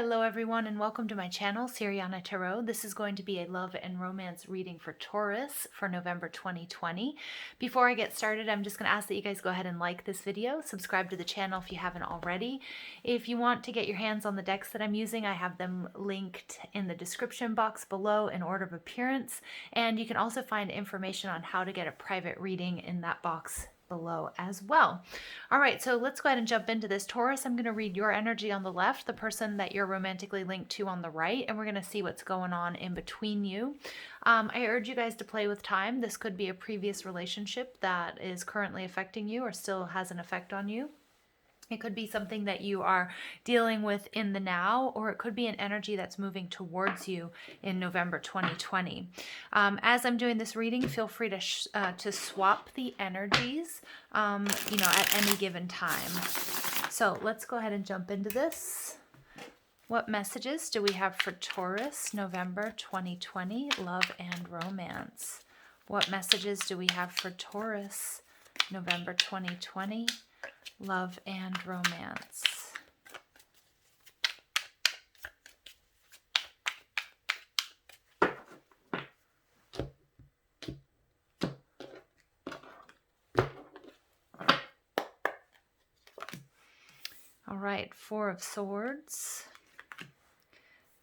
Hello everyone and welcome to my channel, Siriana Tarot. This is going to be a love and romance reading for Taurus for November 2020. Before I get started, I'm just going to ask that you guys go ahead and like this video, subscribe to the channel if you haven't already. If you want to get your hands on the decks that I'm using, I have them linked in the description box below in order of appearance, and you can also find information on how to get a private reading in that box below as well. All right, so let's go ahead and jump into this. Taurus, I'm going to read your energy on the left, the person that you're romantically linked to on the right, and we're going to see what's going on in between you. I urge you guys to play with time. This could be a previous relationship that is currently affecting you or still has an effect on you. It could be something that you are dealing with in the now, or it could be an energy that's moving towards you in November 2020. As I'm doing this reading, feel free to swap the energies, at any given time. So let's go ahead and jump into this. What messages do we have for Taurus, November 2020, love and romance? What messages do we have for Taurus, November 2020? Love and romance. All right, Four of Swords,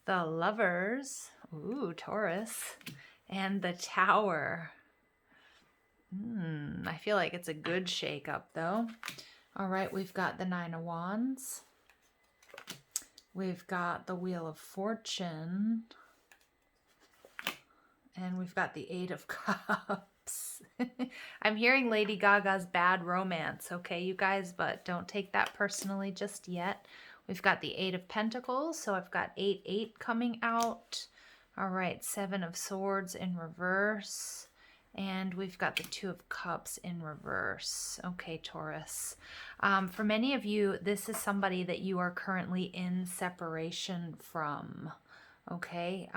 the Lovers, ooh, Taurus, and the Tower. I feel like it's a good shake-up though. All right, we've got the Nine of Wands. We've got the Wheel of Fortune. And we've got the Eight of Cups. I'm hearing Lady Gaga's Bad Romance, okay, you guys, but don't take that personally just yet. We've got the Eight of Pentacles, so I've got 8-8 coming out. All right, Seven of Swords in reverse. And we've got the Two of Cups in reverse. Okay, Taurus. For many of you, this is somebody that you are currently in separation from. Okay,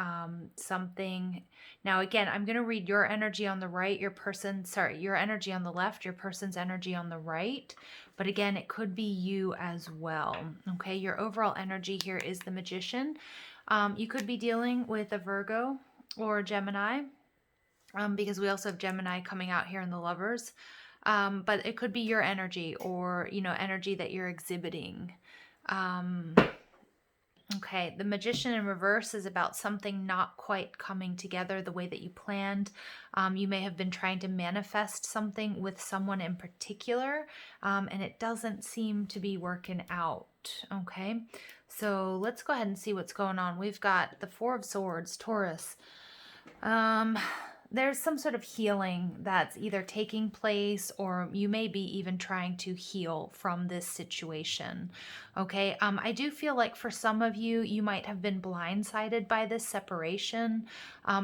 something. Now, again, I'm going to read your energy on the right, your energy on the left, your person's energy on the right. But again, it could be you as well. Okay, your overall energy here is the Magician. You could be dealing with a Virgo or a Gemini. Because we also have Gemini coming out here in the Lovers. But it could be your energy or, energy that you're exhibiting. Okay, the Magician in reverse is about something not quite coming together the way that you planned. You may have been trying to manifest something with someone in particular, and it doesn't seem to be working out. Okay, so let's go ahead and see what's going on. We've got the Four of Swords, Taurus. There's some sort of healing that's either taking place, or you may be even trying to heal from this situation. Okay, I do feel like for some of you, you might have been blindsided by this separation,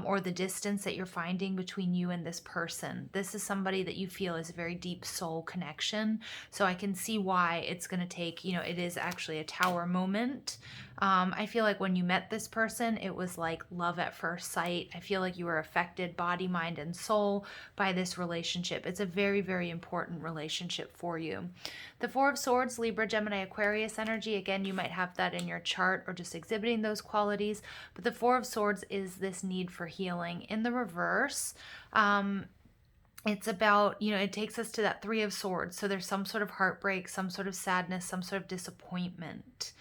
or the distance that you're finding between you and this person. This is somebody that you feel is a very deep soul connection. So I can see why it's going to take, it is actually a Tower moment. I feel like when you met this person, it was like love at first sight. I feel like you were affected body, mind, and soul by this relationship. It's a very, very important relationship for you. The Four of Swords, Libra, Gemini, Aquarius energy. Again, you might have that in your chart or just exhibiting those qualities. But the Four of Swords is this need for healing. In the reverse, it's about, it takes us to that Three of Swords. So there's some sort of heartbreak, some sort of sadness, some sort of disappointment.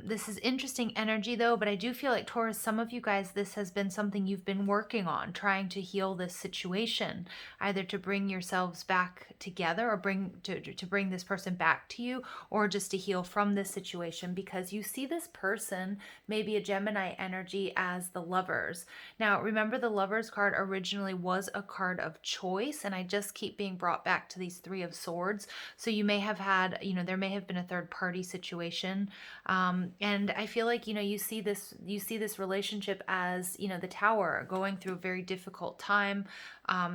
This is interesting energy though, but I do feel like Taurus, some of you guys, this has been something you've been working on, trying to heal this situation, either to bring yourselves back together or to bring this person back to you, or just to heal from this situation, because you see this person, maybe a Gemini energy, as the Lovers. Now, remember, the Lovers card originally was a card of choice, and I just keep being brought back to these Three of Swords. So you may have had, there may have been a third party situation. And I feel like, you see this relationship as, the Tower, going through a very difficult time,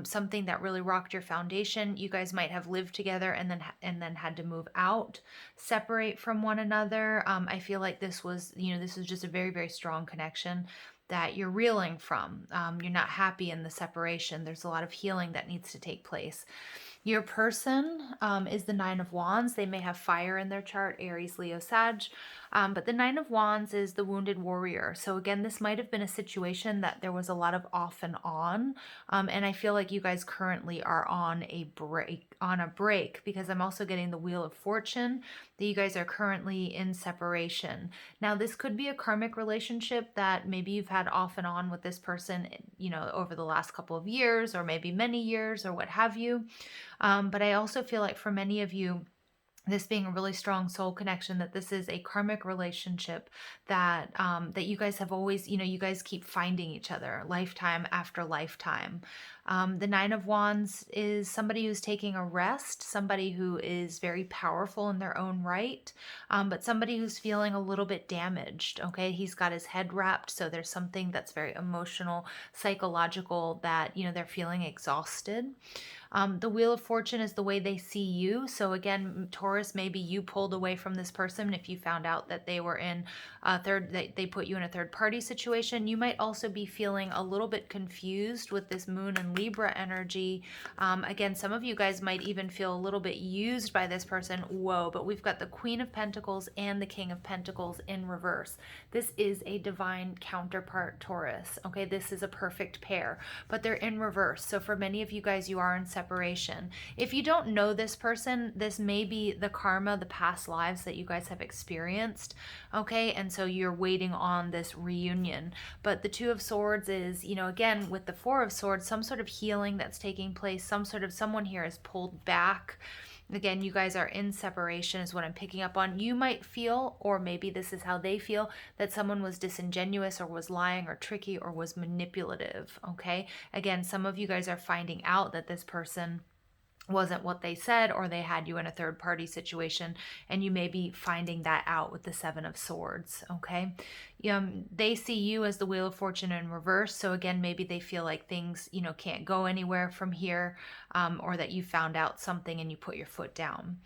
something that really rocked your foundation. You guys might have lived together and then had to move out, separate from one another. I feel like this was just a very, very strong connection that you're reeling from. You're not happy in the separation. There's a lot of healing that needs to take place. Your person is the Nine of Wands. They may have fire in their chart, Aries, Leo, Sag. But the Nine of Wands is the wounded warrior. So again, this might have been a situation that there was a lot of off and on. And I feel like you guys currently are on a break, because I'm also getting the Wheel of Fortune, that you guys are currently in separation. Now, this could be a karmic relationship that maybe you've had off and on with this person, over the last couple of years, or maybe many years, or what have you. But I also feel like for many of you, this being a really strong soul connection, that this is a karmic relationship that that you guys have always, you guys keep finding each other lifetime after lifetime. The Nine of Wands is somebody who's taking a rest, somebody who is very powerful in their own right, but somebody who's feeling a little bit damaged. Okay, he's got his head wrapped, so there's something that's very emotional, psychological, that they're feeling exhausted. The Wheel of Fortune is the way they see you. So again, Taurus, maybe you pulled away from this person if you found out that they were in a they put you in a third party situation. You might also be feeling a little bit confused with this Moon and Libra energy. Again, some of you guys might even feel a little bit used by this person. Whoa, but we've got the Queen of Pentacles and the King of Pentacles in reverse. This is a divine counterpart, Taurus. Okay, this is a perfect pair, but they're in reverse. So for many of you guys, you are in separation. If you don't know this person, this may be the karma, the past lives that you guys have experienced. Okay, and so you're waiting on this reunion. But the Two of Swords is, again, with the Four of Swords, some sort of healing that's taking place, someone here is pulled back. Again, you guys are in separation is what I'm picking up on. You might feel, or maybe this is how they feel, that someone was disingenuous or was lying or tricky or was manipulative, okay? Again, some of you guys are finding out that this person wasn't what they said, or they had you in a third party situation, and you may be finding that out with the Seven of Swords. Okay, they see you as the Wheel of Fortune in reverse. So again, maybe they feel like things can't go anywhere from here, or that you found out something and you put your foot down.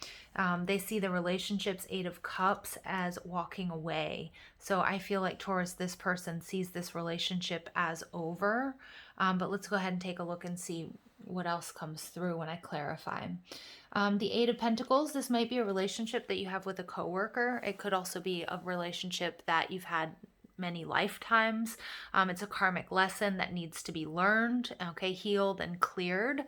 They see the relationships Eight of Cups as walking away. So I feel like, Taurus, this person sees this relationship as over. But let's go ahead and take a look and see what else comes through when I clarify. The Eight of Pentacles, this might be a relationship that you have with a coworker. It could also be a relationship that you've had many lifetimes. It's a karmic lesson that needs to be learned, okay, healed and cleared,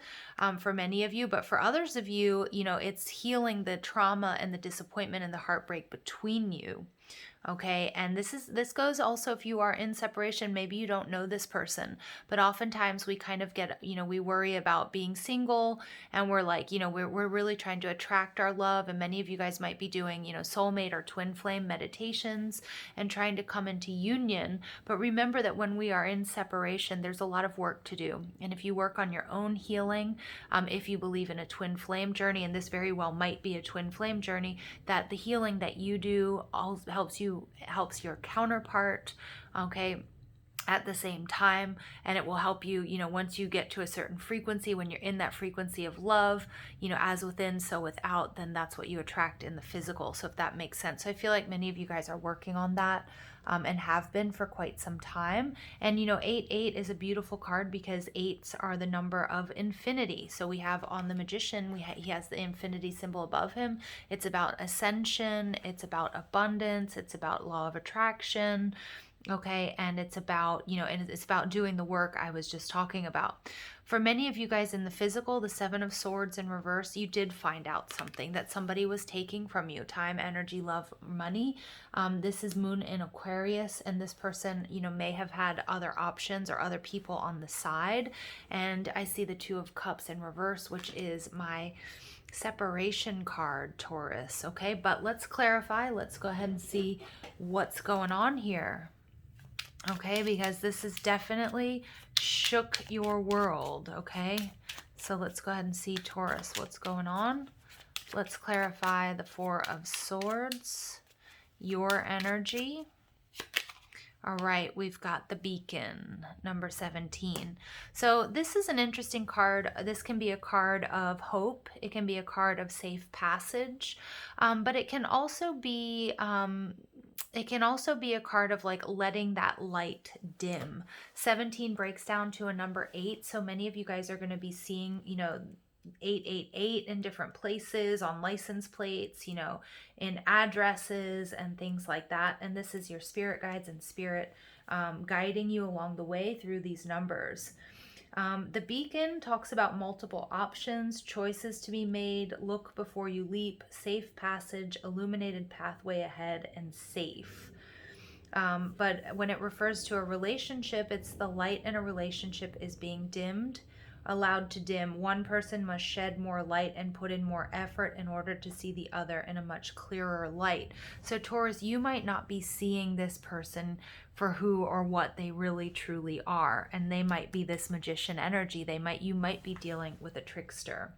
for many of you. But for others of you, it's healing the trauma and the disappointment and the heartbreak between you. Okay, and this goes also if you are in separation. Maybe you don't know this person, but oftentimes we kind of get, we worry about being single, and we're like, we're really trying to attract our love. And many of you guys might be doing, soulmate or twin flame meditations and trying to come into union. But remember that when we are in separation, there's a lot of work to do. And if you work on your own healing, if you believe in a twin flame journey, and this very well might be a twin flame journey, that the healing that you do also helps your counterpart, okay, at the same time. And it will help you, once you get to a certain frequency, when you're in that frequency of love, as within, so without, then that's what you attract in the physical. So if that makes sense. So I feel like many of you guys are working on that, and have been for quite some time. And 8 is a beautiful card because 8s are the number of infinity. So we have on the Magician, he has the infinity symbol above him. It's about ascension, it's about abundance, it's about law of attraction. Okay, and it's about, and it's about doing the work I was just talking about. For many of you guys in the physical, the Seven of Swords in reverse, you did find out something that somebody was taking from you. Time, energy, love, money. This is Moon in Aquarius, and this person, may have had other options or other people on the side. And I see the Two of Cups in reverse, which is my separation card, Taurus. Okay, but let's clarify. Let's go ahead and see what's going on here. Okay, because this is definitely shook your world, okay? So let's go ahead and see, Taurus, what's going on. Let's clarify the Four of Swords, your energy. All right, we've got the Beacon, number 17. So this is an interesting card. This can be a card of hope. It can be a card of safe passage, but it can also be... it can also be a card of like letting that light dim. 17 breaks down to a number 8. So many of you guys are going to be seeing, 888 in different places, on license plates, in addresses and things like that. And this is your spirit guides and spirit guiding you along the way through these numbers. The beacon talks about multiple options, choices to be made, look before you leap, safe passage, illuminated pathway ahead, and safe. But when it refers to a relationship, it's the light in a relationship is being dimmed, allowed to dim. One person must shed more light and put in more effort in order to see the other in a much clearer light. So Taurus, you might not be seeing this person for who or what they really truly are, and they might be this magician energy. You might be dealing with a trickster.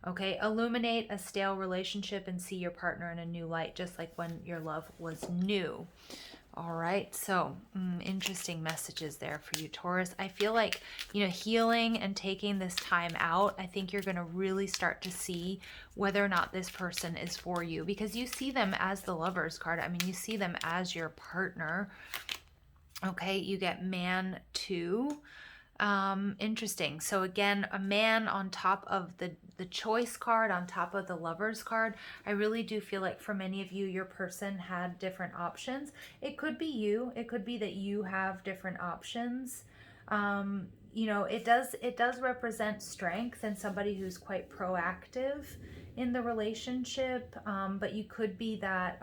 Okay, illuminate a stale relationship and see your partner in a new light, just like when your love was new. All right, so interesting messages there for you, Taurus. I feel like, healing and taking this time out, I think you're going to really start to see whether or not this person is for you, because you see them as the Lovers card. I mean, you see them as your partner. Okay, you get man 2. Interesting. So again, a man on top of the choice card, on top of the Lovers card. I really do feel like for many of you, your person had different options. It could be you. It could be that you have different options. It does represent strength and somebody who's quite proactive in the relationship. But you could be that,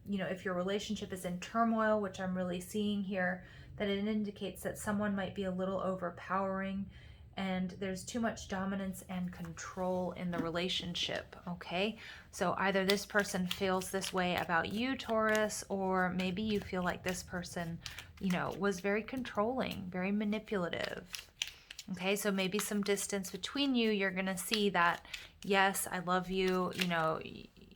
if your relationship is in turmoil, which I'm really seeing here, that it indicates that someone might be a little overpowering and there's too much dominance and control in the relationship, okay? So either this person feels this way about you, Taurus, or maybe you feel like this person, was very controlling, very manipulative. Okay, so maybe some distance between you. You're going to see that, yes, I love you,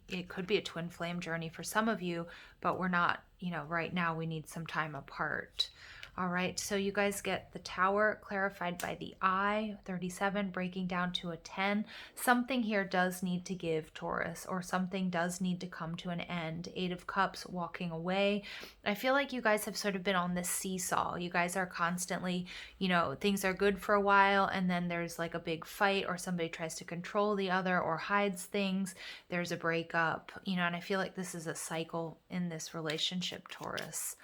it could be a twin flame journey for some of you, but we're not, right now we need some time apart. All right, so you guys get the Tower clarified by the eye, 37, breaking down to a 10. Something here does need to give, Taurus, or something does need to come to an end. 8 of Cups, walking away. I feel like you guys have sort of been on this seesaw. You guys are constantly, things are good for a while, and then there's like a big fight, or somebody tries to control the other or hides things. There's a breakup, and I feel like this is a cycle in this relationship, Taurus.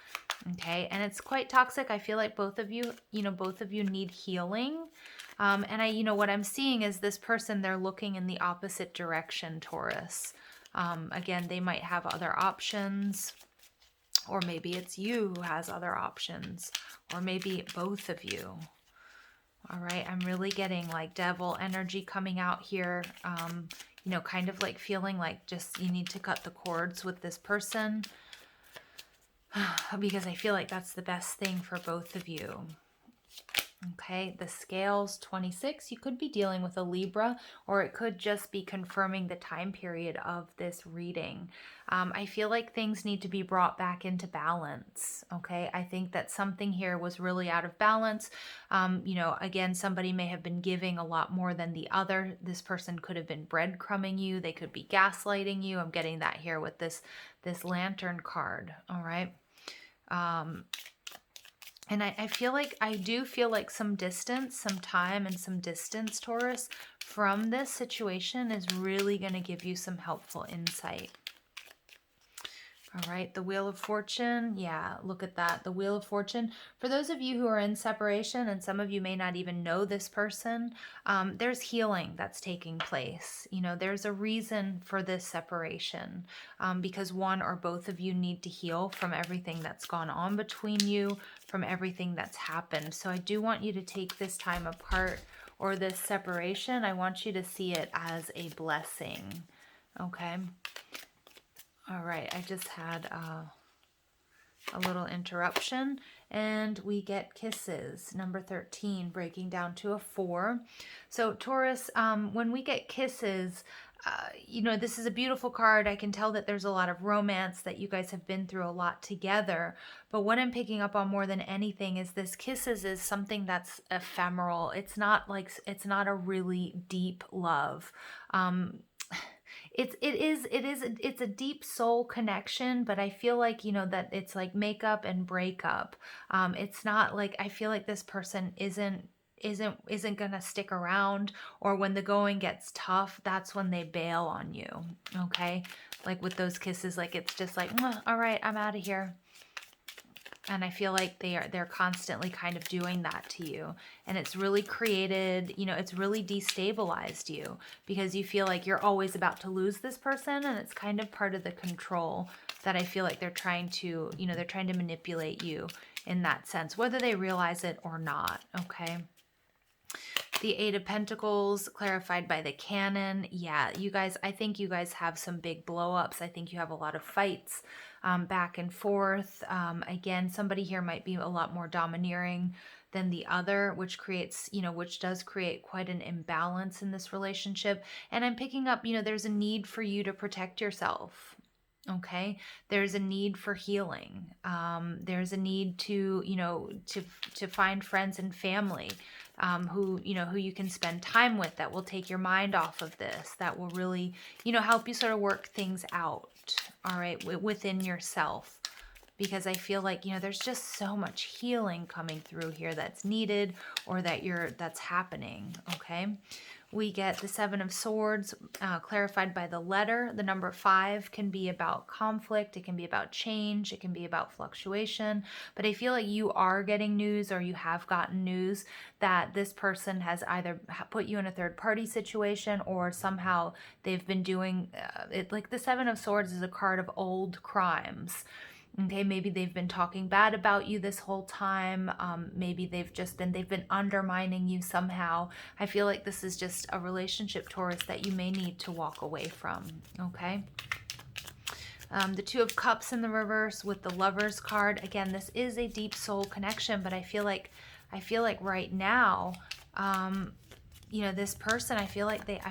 Okay, and it's quite toxic. I feel like both of you need healing. And what I'm seeing is this person, they're looking in the opposite direction, Taurus. Again, they might have other options, or maybe it's you who has other options, or maybe both of you. All right, I'm really getting like devil energy coming out here. Kind of like feeling like just you need to cut the cords with this person. Because I feel like that's the best thing for both of you. Okay, the scales, 26. You could be dealing with a Libra, or it could just be confirming the time period of this reading. I feel like things need to be brought back into balance. Okay, I think that something here was really out of balance. Again, somebody may have been giving a lot more than the other. This person could have been breadcrumbing you. They could be gaslighting you. I'm getting that here with this Lantern card. All right. And I do feel like some distance, some time and some distance, Taurus, from this situation is really going to give you some helpful insight. All right, the Wheel of Fortune. Yeah, look at that. The Wheel of Fortune. For those of you who are in separation, and some of you may not even know this person, there's healing that's taking place. There's a reason for this separation, because one or both of you need to heal from everything that's gone on between you, from everything that's happened. So I do want you to take this time apart, or this separation. I want you to see it as a blessing. Okay. All right, I just had a little interruption, and we get kisses, number 13, breaking down to a 4. So Taurus, when we get kisses, this is a beautiful card. I can tell that there's a lot of romance, that you guys have been through a lot together. But what I'm picking up on more than anything is this kisses is something that's ephemeral. It's not a really deep love. It's a deep soul connection, but I feel like, that it's like makeup and breakup. It's not like, I feel like this person isn't isn't going to stick around, or when the going gets tough, that's when they bail on you. Okay? Like with those kisses, like it's just like, all right, I'm out of here. And I feel like they're constantly kind of doing that to you. And it's really created, it's really destabilized you, because you feel like you're always about to lose this person. And it's kind of part of the control that I feel like they're trying to, they're trying to manipulate you in that sense, whether they realize it or not. Okay. The Eight of Pentacles clarified by the Canon. Yeah, you guys, I think you guys have some big blow-ups. I think you have a lot of fights back and forth. Again, somebody here might be a lot more domineering than the other, which creates, which does create quite an imbalance in this relationship. And I'm picking up, there's a need for you to protect yourself. Okay, there's a need for healing. There's a need to, to find friends and family who you can spend time with, that will take your mind off of this, that will really, help you sort of work things out. All right, within yourself, because I feel like, there's just so much healing coming through here that's needed, or that's happening. Okay. We get the Seven of Swords clarified by the letter. The number 5 can be about conflict. It can be about change. It can be about fluctuation. But I feel like you are getting news, or you have gotten news, that this person has either put you in a third party situation, or somehow they've been doing it. Like the Seven of Swords is a card of old crimes. Okay, maybe they've been talking bad about you this whole time. Maybe they've been undermining you somehow. I feel like this is just a relationship, Taurus, that you may need to walk away from. Okay. The Two of Cups in the reverse with the Lovers card. Again, this is a deep soul connection, but I feel like right now, this person, I feel like they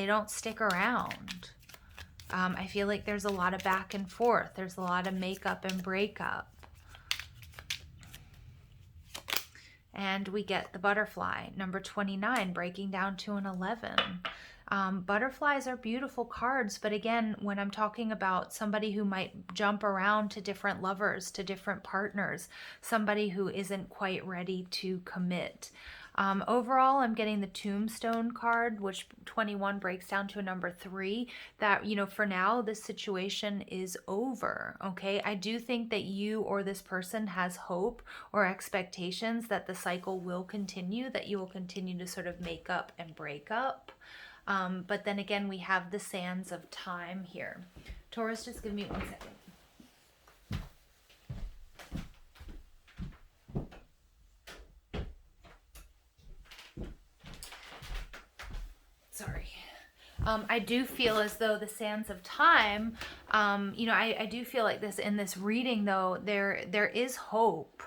don't stick around. I feel like there's a lot of back and forth. There's a lot of makeup and breakup. And we get the Butterfly, number 29, breaking down to an 11. Butterflies are beautiful cards, but again, when I'm talking about somebody who might jump around to different lovers, to different partners, somebody who isn't quite ready to commit. Overall, I'm getting the Tombstone card, which 21 breaks down to a number 3, that, for now, this situation is over, okay? I do think that you or this person has hope or expectations that the cycle will continue, that you will continue to sort of make up and break up. But then again, we have the sands of time here. Taurus, just give me 1 second. Sorry. I do feel as though the sands of time, I do feel like this in this reading, though, there is hope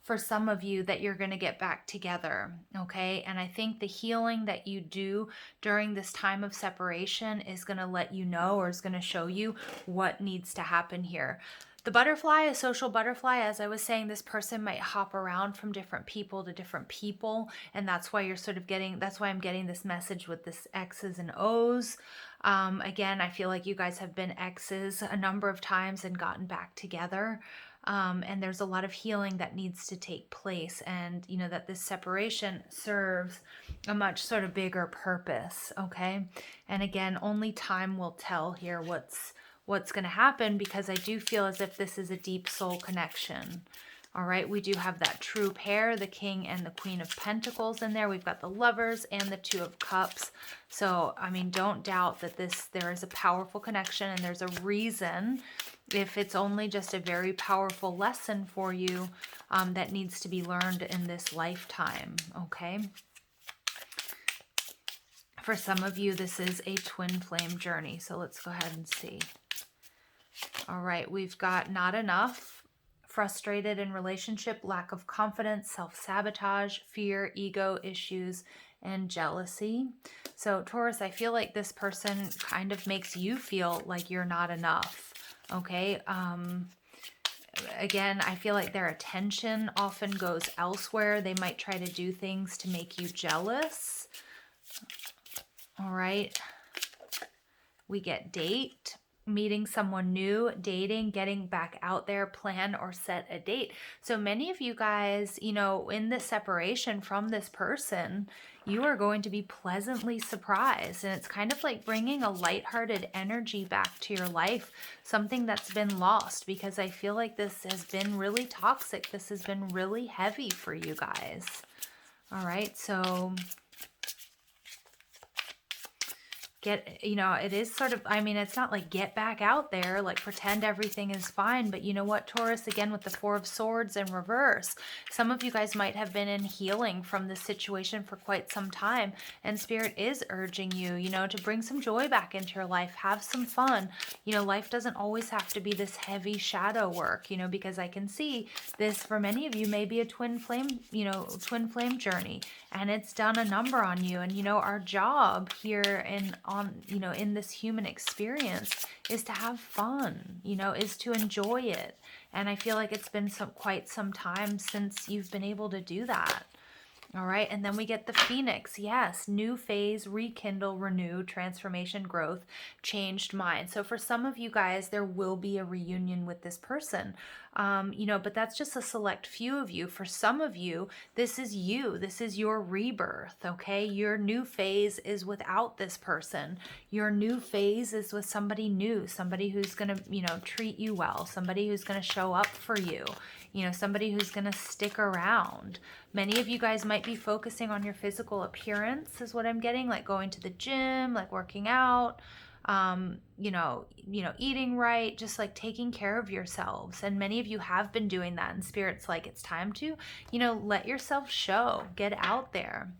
for some of you that you're going to get back together. Okay. And I think the healing that you do during this time of separation is going to let you know, or is going to show you what needs to happen here. The butterfly, a social butterfly, as I was saying, this person might hop around from different people to different people. And that's why that's why I'm getting this message with this X's and O's. Again, I feel like you guys have been exes a number of times and gotten back together. And there's a lot of healing that needs to take place. And, that this separation serves a much sort of bigger purpose. Okay. And again, only time will tell here what's going to happen, because I do feel as if this is a deep soul connection. All right, we do have that true pair, the King and the Queen of Pentacles in there. We've got the Lovers and the Two of Cups. So, I mean, don't doubt that there is a powerful connection, and there's a reason, if it's only just a very powerful lesson for you, that needs to be learned in this lifetime, okay? For some of you, this is a twin flame journey. So let's go ahead and see. All right, we've got not enough, frustrated in relationship, lack of confidence, self-sabotage, fear, ego issues, and jealousy. So Taurus, I feel like this person kind of makes you feel like you're not enough, okay? Again, I feel like their attention often goes elsewhere. They might try to do things to make you jealous. All right. We get date. meeting someone new, dating, getting back out there, plan or set a date. So many of you guys, you know, in this separation from this person, you are going to be pleasantly surprised. And it's kind of like bringing a lighthearted energy back to your life, something that's been lost, because I feel like this has been really toxic. This has been really heavy for you guys. All right, so you know, it is sort of, I mean, it's not like get back out there, like pretend everything is fine. But you know what, Taurus, again, with the Four of Swords in reverse, some of you guys might have been in healing from this situation for quite some time. And Spirit is urging you, you know, to bring some joy back into your life, have some fun. You know, life doesn't always have to be this heavy shadow work, you know, because I can see this for many of you may be a twin flame, you know, twin flame journey. And it's done a number on you. And, you know, our job here you know, in this human experience is to have fun, you know, is to enjoy it. And I feel like it's been quite some time since you've been able to do that. All right, and then we get the Phoenix. Yes, new phase, rekindle, renew, transformation, growth, changed mind. So for some of you guys, there will be a reunion with this person, you know, but that's just a select few of you. For some of you, this is you. This is your rebirth, okay? Your new phase is without this person. Your new phase is with somebody new, somebody who's going to, you know, treat you well, somebody who's going to show up for you, you know, somebody who's going to stick around. Many of you guys might be focusing on your physical appearance is what I'm getting, like going to the gym, like working out, you know, eating right, just like taking care of yourselves. And many of you have been doing that, and Spirit's like, it's time to, you know, let yourself show, get out there.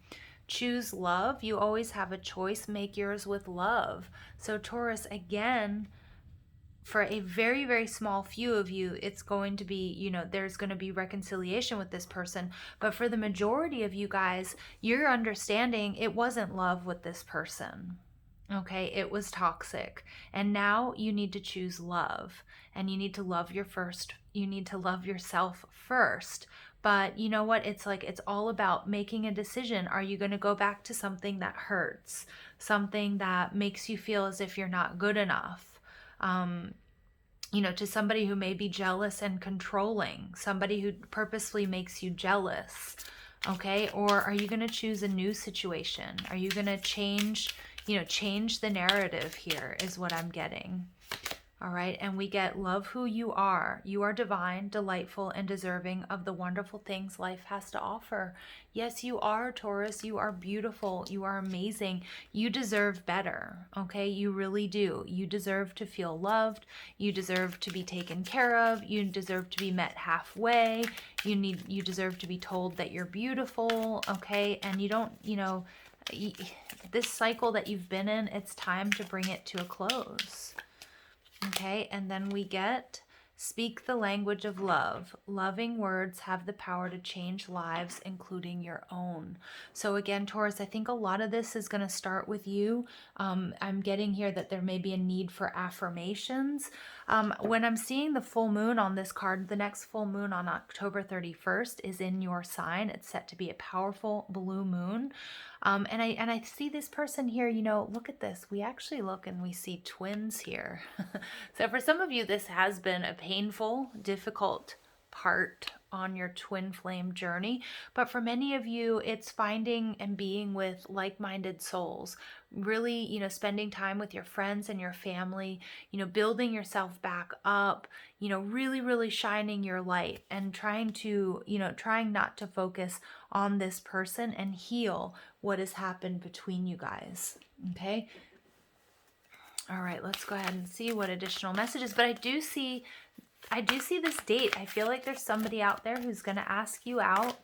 Choose love. You always have a choice. Make yours with love. So Taurus, again, for a very, very small few of you, it's going to be, you know, there's going to be reconciliation with this person. But for the majority of you guys, you're understanding it wasn't love with this person. Okay, it was toxic. And now you need to choose love. And you need to love you need to love yourself first. But you know what? It's like, it's all about making a decision. Are you going to go back to something that hurts? Something that makes you feel as if you're not good enough? You know, to somebody who may be jealous and controlling, somebody who purposefully makes you jealous, okay? Or are you going to choose a new situation? Are you going to change, you know, change the narrative here is what I'm getting. All right, and we get love who you are. You are divine, delightful, and deserving of the wonderful things life has to offer. Yes, you are, Taurus. You are beautiful. You are amazing. You deserve better, okay? You really do. You deserve to feel loved. You deserve to be taken care of. You deserve to be met halfway. You deserve to be told that you're beautiful, okay? And you don't, you know, this cycle that you've been in, it's time to bring it to a close. Okay, and then we get speak the language of love. Loving words have the power to change lives, including your own. So again, Taurus, I think a lot of this is going to start with you. I'm getting here that there may be a need for affirmations. When I'm seeing the full moon on this card, the next full moon on October 31st is in your sign. It's set to be a powerful blue moon. And I see this person here, you know, look at this. We actually look and we see twins here. So for some of you, this has been a painful, difficult part on your twin flame journey. But for many of you, it's finding and being with like-minded souls, really, you know, spending time with your friends and your family, you know, building yourself back up, you know, really, really shining your light and trying to, you know, trying not to focus on this person and heal what has happened between you guys. Okay. All right, let's go ahead and see what additional messages, but I do see this date. I feel like there's somebody out there who's going to ask you out.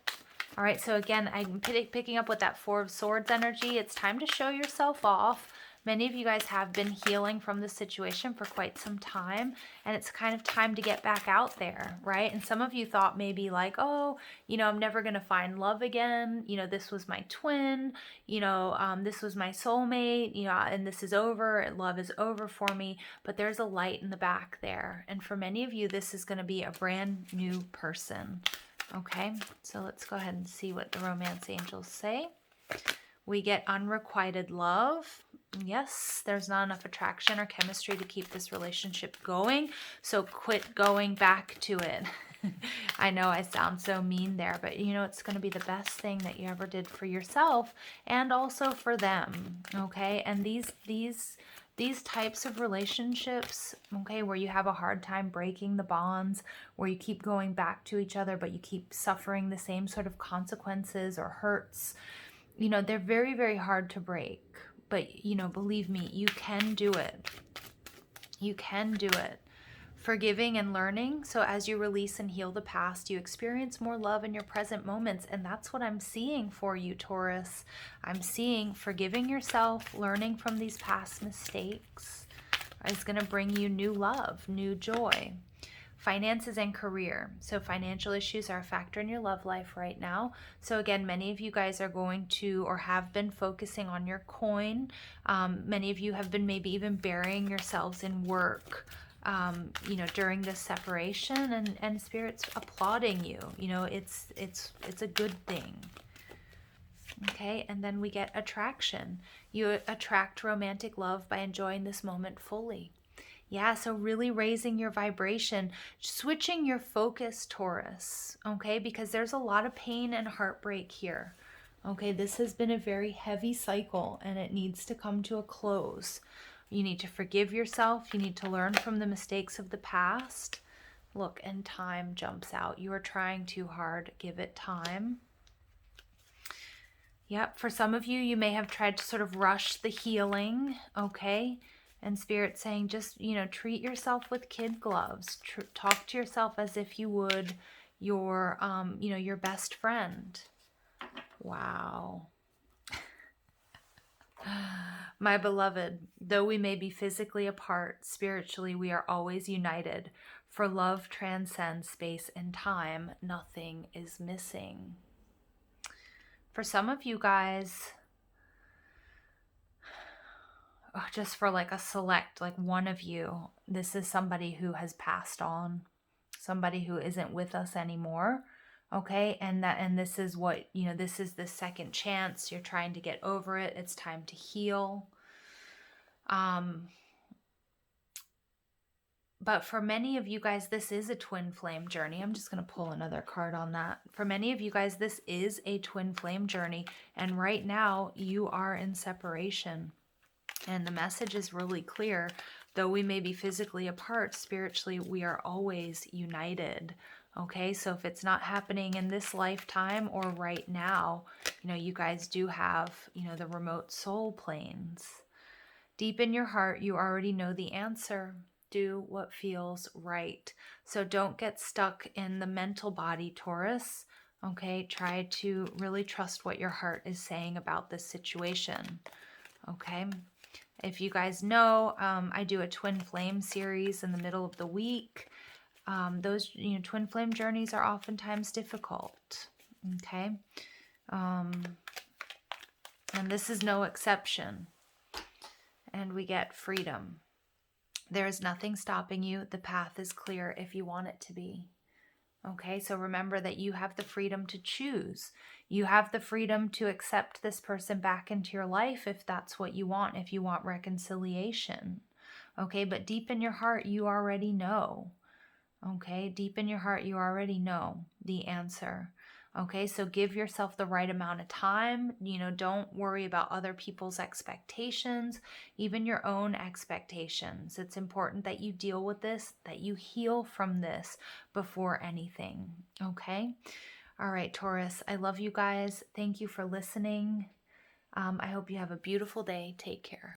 All right, so again, I'm picking up with that Four of Swords energy. It's time to show yourself off. Many of you guys have been healing from this situation for quite some time, and it's kind of time to get back out there, right? And some of you thought maybe like, oh, you know, I'm never going to find love again. You know, this was my twin, you know, this was my soulmate, you know, and this is over. Love is over for me, but there's a light in the back there. And for many of you, this is going to be a brand new person. Okay, so let's go ahead and see what the romance angels say. We get unrequited love. Yes, there's not enough attraction or chemistry to keep this relationship going, so quit going back to it. I know I sound so mean there, but you know, it's going to be the best thing that you ever did for yourself and also for them, okay? And these types of relationships, okay, where you have a hard time breaking the bonds, where you keep going back to each other, but you keep suffering the same sort of consequences or hurts, you know, they're very, very hard to break. But, you know, believe me, you can do it. You can do it. Forgiving and learning. So as you release and heal the past, you experience more love in your present moments. And that's what I'm seeing for you, Taurus. I'm seeing forgiving yourself, learning from these past mistakes is going to bring you new love, new joy. Finances and career. So financial issues are a factor in your love life right now. So again, many of you guys are going to or have been focusing on your coin. Many of you have been maybe even burying yourselves in work, you know, during this separation, and Spirit's applauding you. You know, it's a good thing. Okay, and then we get attraction. You attract romantic love by enjoying this moment fully. Yeah, so really raising your vibration, switching your focus, Taurus, okay? Because there's a lot of pain and heartbreak here. Okay, this has been a very heavy cycle and it needs to come to a close. You need to forgive yourself. You need to learn from the mistakes of the past. Look, and time jumps out. You are trying too hard. Give it time. Yep, for some of you, you may have tried to sort of rush the healing, okay? And Spirit saying, just, you know, treat yourself with kid gloves. Talk to yourself as if you would your, you know, your best friend. Wow. My beloved, though we may be physically apart, spiritually we are always united. For love transcends space and time. Nothing is missing. For some of you guys, just for like a select, like one of you, this is somebody who has passed on, somebody who isn't with us anymore. Okay, and this is what, you know, this is the second chance. You're trying to get over it. It's time to heal. But for many of you guys, this is a twin flame journey. I'm just going to pull another card on that. For many of you guys, this is a twin flame journey. And right now, you are in separation. And the message is really clear. Though we may be physically apart, spiritually, we are always united. Okay, so if it's not happening in this lifetime or right now, you know, you guys do have, you know, the remote soul planes. Deep in your heart, you already know the answer. Do what feels right. So don't get stuck in the mental body, Taurus. Okay, try to really trust what your heart is saying about this situation. Okay. If you guys know, I do a twin flame series in the middle of the week. Those, you know, twin flame journeys are oftentimes difficult. Okay. And this is no exception. And we get freedom. There is nothing stopping you. The path is clear if you want it to be. Okay, so remember that you have the freedom to choose. You have the freedom to accept this person back into your life if that's what you want, if you want reconciliation. Okay, but deep in your heart, you already know. Okay, deep in your heart, you already know the answer. Okay, so give yourself the right amount of time. You know, don't worry about other people's expectations, even your own expectations. It's important that you deal with this, that you heal from this before anything. Okay? All right, Taurus, I love you guys. Thank you for listening. I hope you have a beautiful day. Take care.